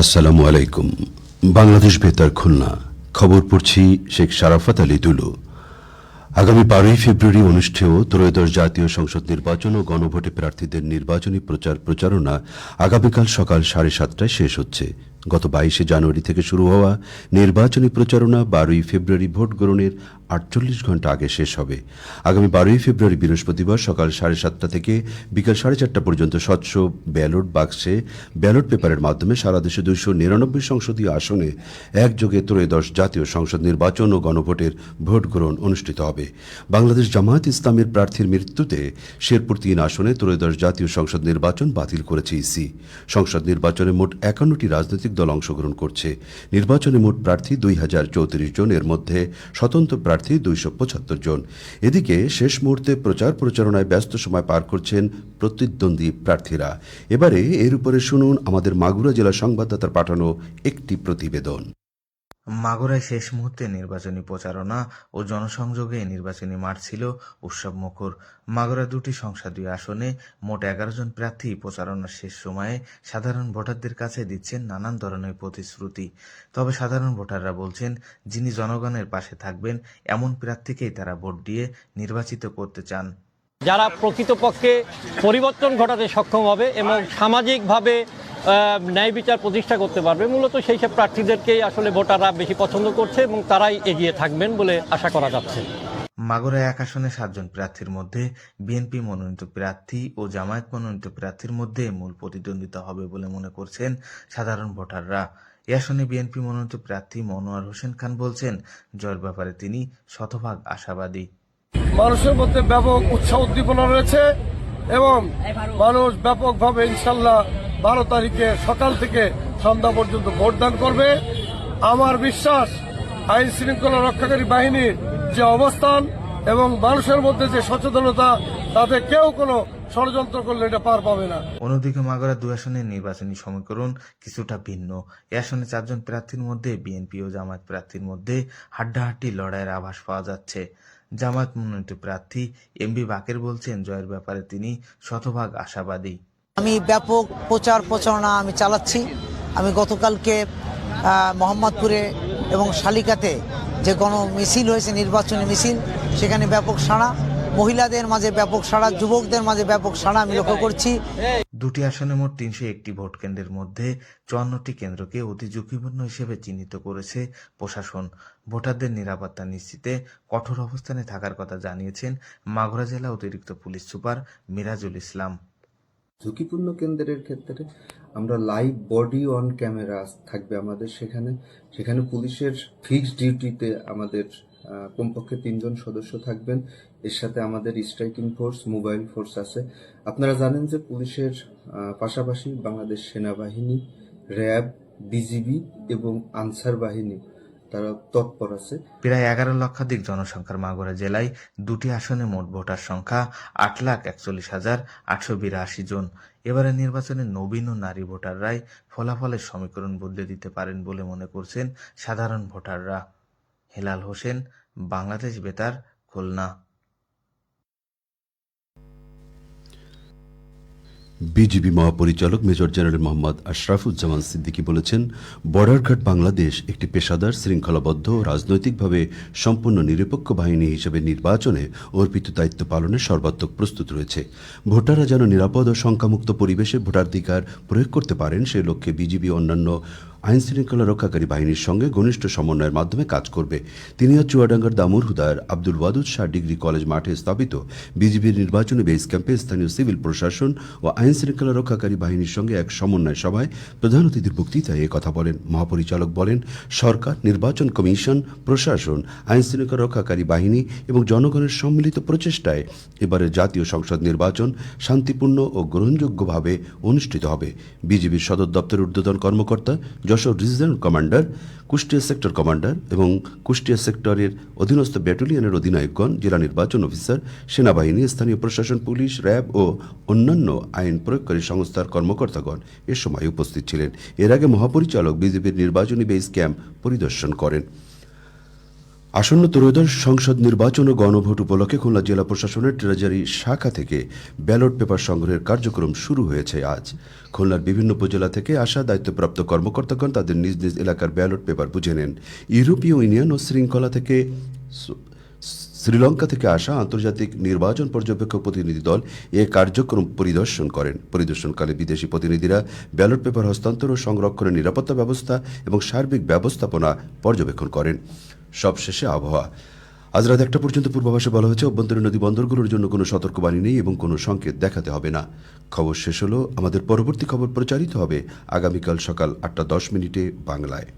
আসসালামু আলাইকুম। বাংলাদেশ বেতার খুলনা খবর পড়ছি শেখ শারাফত আলী দুলু। আগামী 12ই ফেব্রুয়ারি অনুষ্ঠেয় ত্রয়োদশ জাতীয় সংসদ নির্বাচন ও গণভোটে প্রার্থীদের নির্বাচনী প্রচারণা আগামীকাল সকাল 7:30টায় শেষ হচ্ছে। গত 22শে জানুয়ারি থেকে শুরু হওয়া নির্বাচনী প্রচারণা 12ই ফেব্রুয়ারি ভোট গ্রহণের 48 ঘণ্টা আগে শেষ হবে। আগামী 12ই ফেব্রুয়ারি বৃহস্পতিবার সকাল 7:30টা থেকে বিকাল 4:30টা পর্যন্ত স্বচ্ছ ব্যালট বাক্সে ব্যালট পেপারের মাধ্যমে সারা দেশে 299 সংসদীয় আসনে একযোগে ত্রয়োদশ জাতীয় সংসদ নির্বাচন ও গণভোটের ভোট গ্রহণ অনুষ্ঠিত হবে। বাংলাদেশ জামায়াত ইসলামের প্রার্থীর মৃত্যুতে শেরপুর 3 আসনে ত্রয়োদশ জাতীয় সংসদ নির্বাচন বাতিল করেছে ইসি। সংসদ নির্বাচনে মোট 51টি রাজনৈতিক দল অংশগ্রহণ করছে। নির্বাচনে মোট প্রার্থী 2034 জন, এর মধ্যে স্বতন্ত্র প্রার্থী 275 জন। এদিকে শেষ মুহূর্তে প্রচারণায় ব্যস্ত সময় পার করছেন প্রতিদ্বন্দ্বী প্রার্থীরা। এবারে এর উপরে শুনুন আমাদের মাগুরা জেলা সংবাদদাতার পাঠানো একটি প্রতিবেদন। মাগুরায় শেষ মুহূর্তে নির্বাচনী প্রচারণা ও জনসংযোগে নির্বাচনী মাঠ ছিল উৎসব মুখর। মাগুরা 2টি সংসদীয় আসনে মোট 11 জন প্রার্থী প্রচারণার শেষ সময়ে সাধারণ ভোটারদের কাছে দিচ্ছেন নানান ধরনের প্রতিশ্রুতি। তবে সাধারণ ভোটাররা বলছেন, যিনি জনগণের পাশে থাকবেন এমন প্রার্থীকেই তারা ভোট দিয়ে নির্বাচিত করতে চান। যারা প্রকৃতপক্ষে পরিবর্তন ঘটাতে সক্ষম হবে এবং সামাজিকভাবে ন্যায় বিচার প্রতিষ্ঠা করতে পারবে, মূলত সেই সব প্রার্থীদেরকেই আসলে ভোটাররা বেশি পছন্দ করছে এবং তারাই এগিয়ে থাকবেন বলে আশা করা যাচ্ছে। মাগুরায় 1 আসনে 7 জন প্রার্থীর মধ্যে বিএনপি মনোনীত প্রার্থী ও জামায়াত মনোনীত প্রার্থীর মধ্যে মূল প্রতিদ্বন্দ্বিতা হবে বলে মনে করছেন সাধারণ ভোটাররা। এ আসনে বিএনপি মনোনীত প্রার্থী মনোয়ার হোসেন খান বলছেন, জয়ের ব্যাপারে তিনি শতভাগ আশাবাদী। মানুষের মধ্যে ব্যাপক উৎসাহ উদ্দীপনা রয়েছে এবং মানুষ ব্যাপকভাবে ইনশাল্লাহ 12 তারিখে সকাল থেকে সন্ধ্যা পর্যন্ত ভোটদান করবে। আমার বিশ্বাস, আইন শৃঙ্খলা রক্ষাকারী বাহিনীর যে অবস্থান এবং মানুষের মধ্যে যে সচেতনতা, তাতে কেউ কোনো ষড়যন্ত্র করলে এটা পার পাবে না। অন্যদিকে মাগুরা 2 আসনের নির্বাচনী সমীকরণ কিছুটা ভিন্ন। এ আসনে 4 জন প্রার্থীর মধ্যে বিএনপি ও জামায়াত প্রার্থীর মধ্যে হাড্ডাহাড্ডি লড়াইয়ের আভাস পাওয়া যাচ্ছে। জামায়াত মনোনীত প্রার্থী এমবি বাকের বলছেন, জয়ের ব্যাপারে তিনি শতভাগ আশাবাদী। আমি ব্যাপক প্রচারণা আমি চালাচ্ছি। আমি গতকালকে মোহাম্মদপুরে এবং শালিকাতে যে মিছিল হয়েছে, নির্বাচনী মিছিল, সেখানে ব্যাপক সাড়া, মহিলাদের মাঝে ব্যাপক সাড়া, যুবকদের মাঝে ব্যাপক সাড়া আমি লক্ষ্য করছি। 2টি আসনে মোট 301টি ভোট কেন্দ্রের মধ্যে 54টি কেন্দ্রকে অতি ঝুঁকিপূর্ণ হিসেবে চিহ্নিত করেছে প্রশাসন। ভোটারদের নিরাপত্তা নিশ্চিতে কঠোর অবস্থানে থাকার কথা জানিয়েছেন মাগুরা জেলা অতিরিক্ত পুলিশ সুপার মিরাজুল ইসলাম। ঝুঁকিপূর্ণ কেন্দ্রের ক্ষেত্রে আমরা লাইভ বডি অন ক্যামেরা থাকবে আমাদের সেখানে পুলিশের ফিক্সড ডিউটিতে আমাদের কমপক্ষে 3 জন সদস্য থাকবেন। এর সাথে আমাদের স্ট্রাইকিং ফোর্স, মোবাইল ফোর্স আছে। আপনারা জানেন যে পুলিশের পাশাপাশি বাংলাদেশ সেনাবাহিনী, র্যাব, বিজিবি এবং আনসার বাহিনী তারা তৎপর আছে। প্রায় 11 লক্ষাধিক জনসংখ্যার মাগুরা জেলায় 2টি আসনে মোট ভোটার সংখ্যা 8,41,882 জন। এবারে নির্বাচনে নবীন ও নারী ভোটাররাই ফলাফলের সমীকরণ বদলে দিতে পারেন বলে মনে করছেন সাধারণ ভোটাররা। হেলাল হোসেন, বাংলাদেশ বেতার, খুলনা। বিজিবি মহাপরিচালক মেজর জেনারেল মোহাম্মদ আশরাফুজ্জামান সিদ্দিকী বলেছেন, বর্ডার গার্ড বাংলাদেশ একটি পেশাদার, শৃঙ্খলাবদ্ধ ও রাজনৈতিকভাবে সম্পূর্ণ নিরপেক্ষ বাহিনী হিসেবে নির্বাচনে অর্পিত দায়িত্ব পালনে সর্বাত্মক প্রস্তুত রয়েছে। ভোটাররা যেন নিরাপদ ও শঙ্কামুক্ত পরিবেশে ভোটাধিকার প্রয়োগ করতে পারেন, সে লক্ষ্যে বিজিবি অন্যান্য আইন শৃঙ্খলা রক্ষাকারী বাহিনীর সঙ্গে ঘনিষ্ঠ সমন্বয়ের মাধ্যমে কাজ করবে। তিনি আজ চুয়াডাঙ্গার দামুর হুদার আব্দুল ওয়াদুদ শাহ ডিগ্রি কলেজ মাঠে স্থাপিত বিজিবির নির্বাচনী বেস ক্যাম্পে স্থানীয় সিভিল প্রশাসন ও আইন শৃঙ্খলা রক্ষাকারী বাহিনীর সঙ্গে এক সমন্বয় সভায় প্রধান অতিথির বক্তৃতায় কথা বলেন। মহাপরিচালক বলেন, সরকার, নির্বাচন কমিশন, প্রশাসন, আইন শৃঙ্খলা রক্ষাকারী বাহিনী এবং জনগণের সম্মিলিত প্রচেষ্টায় এবারের জাতীয় সংসদ নির্বাচন শান্তিপূর্ণ ও গ্রহণযোগ্যভাবে অনুষ্ঠিত হবে। বিজিবির সদর দপ্তরের ঊর্ধ্বতন কর্মকর্তা, Jessore regional commander, Kushtia sector commander এবং কুষ্টিয়া সেক্টরের অধীনস্থ ব্যাটালিয়নের অধিনায়কগণ, জেলা নির্বাচন অফিসার, সেনাবাহিনী, স্থানীয় প্রশাসন, পুলিশ, র্যাব ও অন্যান্য আইন প্রয়োগকারী সংস্থার কর্মকর্তাগণ এ সময় উপস্থিত ছিলেন। এর আগে মহাপরিচালক বিজেপির নির্বাচনী বেস ক্যাম্প পরিদর্শন করেন। আসন্ন ত্রয়োদশ সংসদ নির্বাচন ও গণভোট উপলক্ষে খুলনা জেলা প্রশাসনের ট্রেজারি শাখা থেকে ব্যালট পেপার সংগ্রহের কার্যক্রম শুরু হয়েছে আজ। খুলনার বিভিন্ন উপজেলা থেকে আসা দায়িত্বপ্রাপ্ত কর্মকর্তাগণ তাদের নিজ নিজ এলাকার ব্যালট পেপার বুঝে নেন। ইউরোপীয় ইউনিয়ন ও শ্রীলঙ্কা থেকে আসা আন্তর্জাতিক নির্বাচন পর্যবেক্ষক প্রতিনিধি দল এ কার্যক্রম পরিদর্শন করেন। পরিদর্শনকালে বিদেশি প্রতিনিধিরা ব্যালট পেপার হস্তান্তর ও সংরক্ষণের নিরাপত্তা ব্যবস্থা এবং সার্বিক ব্যবস্থাপনা পর্যবেক্ষণ করেন। সবশেষে আবহাওয়া। আজ রাত 1টা পর্যন্ত পূর্বাভাসে বলা হয়েছে অভ্যন্তরীণ নদী বন্দরগুলোর জন্য কোনো সতর্কবাণী নেই এবং কোনো সংকেত দেখাতে হবে না। খবর শেষ হলো। আমাদের পরবর্তী খবর প্রচারিত হবে আগামীকাল সকাল 8টা 10 মিনিটে বাংলায়।